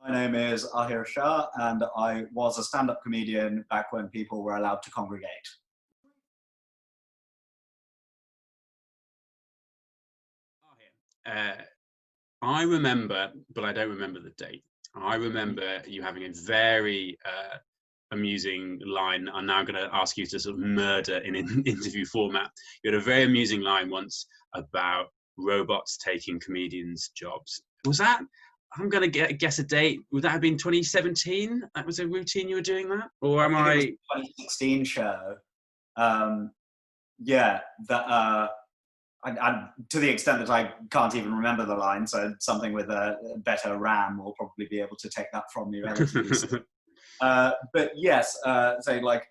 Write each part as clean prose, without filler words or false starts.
My name is Ahir Shah, and I was a stand-up comedian back when people were allowed to congregate. I remember, but I don't remember the date. I remember you having a very amusing line. I'm now going to ask you to sort of murder in interview format. You had a very amusing line once about robots taking comedians' jobs. Was that, I'm going to guess a date, would that have been 2017? That was a routine you were doing that? Or am I think it was a 2016 show. Yeah, that... to the extent that I can't even remember the line, so something with a better RAM will probably be able to take that from me relatively soon. But yes, say like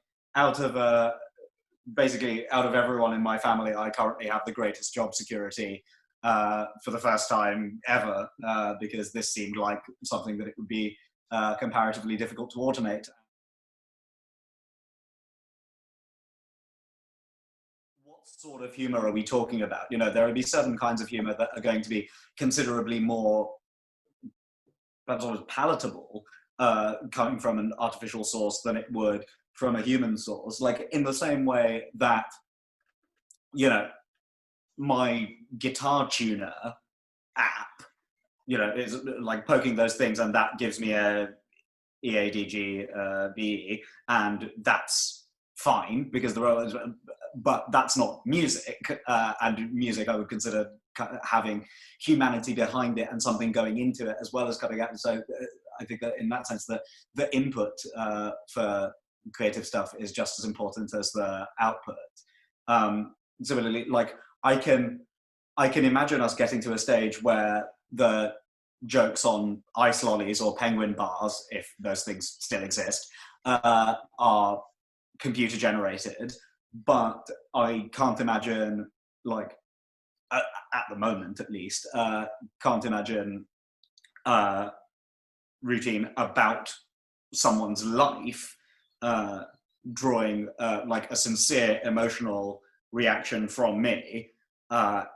basically out of everyone in my family, I currently have the greatest job security for the first time ever, because this seemed like something that it would be comparatively difficult to automate. Sort of humor are we talking about? You know, there will be certain kinds of humor that are going to be considerably more, perhaps almost palatable, coming from an artificial source than it would from a human source. Like in the same way that, you know, my guitar tuner app, you know, is like poking those things and that gives me a EADG, and that's fine because but that's not music, and music I would consider having humanity behind it and something going into it as well as cutting out. So I think that in that sense, the input for creative stuff is just as important as the output. Similarly, like I can imagine us getting to a stage where the jokes on ice lollies or penguin bars, if those things still exist, are computer generated, but I can't imagine, like, at the moment at least, can't imagine a routine about someone's life drawing like a sincere emotional reaction from me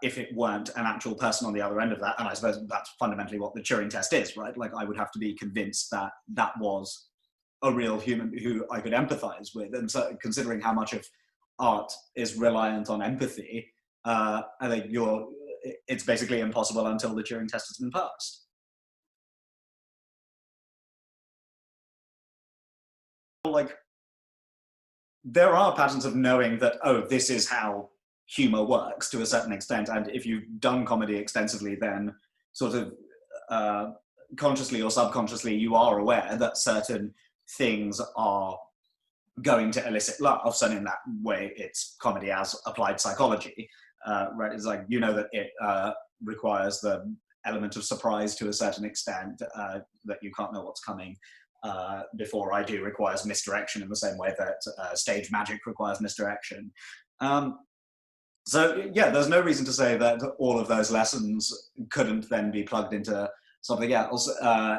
if it weren't an actual person on the other end of that. And I suppose that's fundamentally what the Turing test is, right? Like I would have to be convinced that that was a real human who I could empathize with. And so considering how much of art is reliant on empathy, I think it's basically impossible until the Turing test has been passed. Like, there are patterns of knowing that, oh, this is how humor works to a certain extent. And if you've done comedy extensively, then sort of consciously or subconsciously, you are aware that certain things are going to elicit laughs, and in that way it's comedy as applied psychology, right? It's like, you know, that it requires the element of surprise to a certain extent, that you can't know what's coming before I do requires misdirection in the same way that stage magic requires misdirection. So yeah, there's no reason to say that all of those lessons couldn't then be plugged into something else.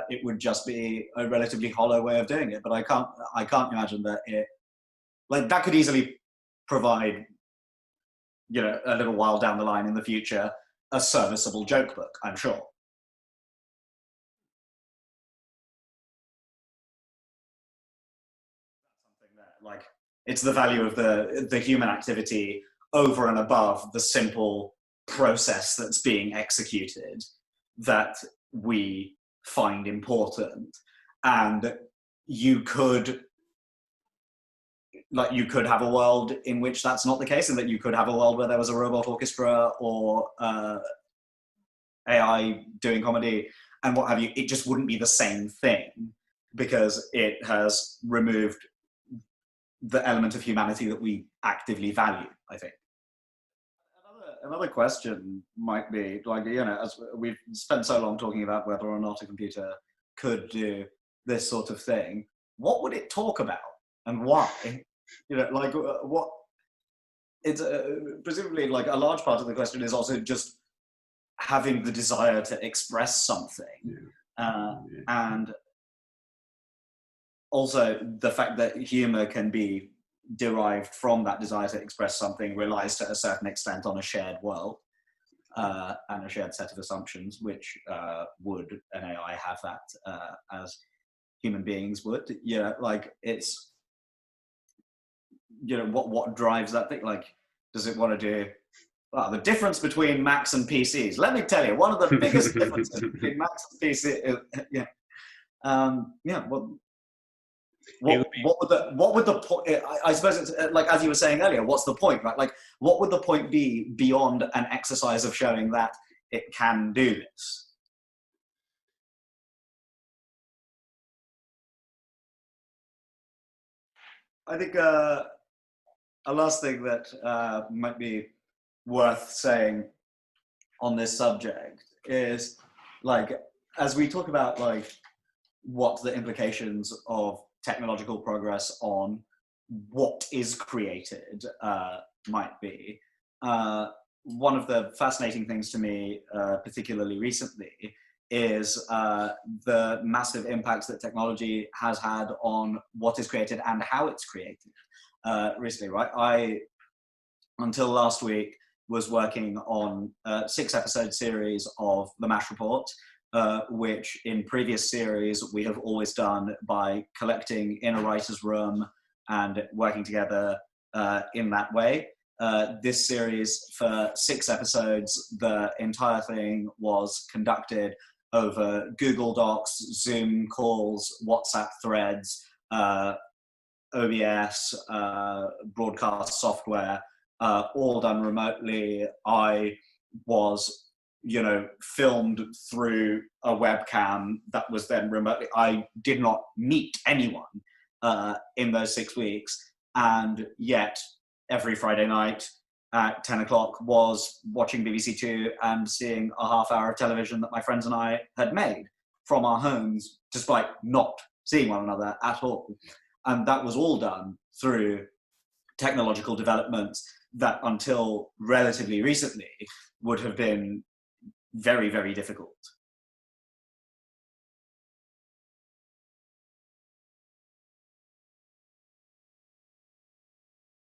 It would just be a relatively hollow way of doing it. But I can't imagine that that could easily provide, you know, a little while down the line in the future, a serviceable joke book, I'm sure. Something that, like, it's the value of the human activity over and above the simple process that's being executed that we find important. And you could have a world in which that's not the case, and that you could have a world where there was a robot orchestra or AI doing comedy and what have you. It just wouldn't be the same thing because it has removed the element of humanity that we actively value, I think. Another question might be, like, you know, as we've spent so long talking about whether or not a computer could do this sort of thing, what would it talk about and why? You know, like, what? It's presumably, like, a large part of the question is also just having the desire to express something, and also the fact that humor can be derived from that desire to express something relies to a certain extent on a shared world. and a shared set of assumptions, which would an AI have that as human beings would. Like it's, what drives that thing? Like, does it want to do? Well, the difference between Macs and PCs. Let me tell you, one of the biggest differences between Macs and PC. What would the point? I suppose it's like, as you were saying earlier, what's the point, right? Like, what would the point be beyond an exercise of showing that it can do this? I think a last thing that might be worth saying on this subject is, like, as we talk about like what the implications of technological progress on what is created might be. One of the fascinating things to me, particularly recently, is the massive impacts that technology has had on what is created and how it's created. Recently, right? Until last week, was working on a 6-episode series of The MASH Report, which in previous series we have always done by collecting in a writer's room and working together in that way. This series, for 6 episodes, the entire thing was conducted over Google Docs, Zoom calls, WhatsApp threads, OBS, broadcast software, all done remotely. I was, filmed through a webcam that was then remotely. I did not meet anyone in those 6 weeks, and yet every Friday night at 10 o'clock was watching BBC Two and seeing a half-hour of television that my friends and I had made from our homes, despite not seeing one another at all. And that was all done through technological developments that until relatively recently would have been very, very difficult.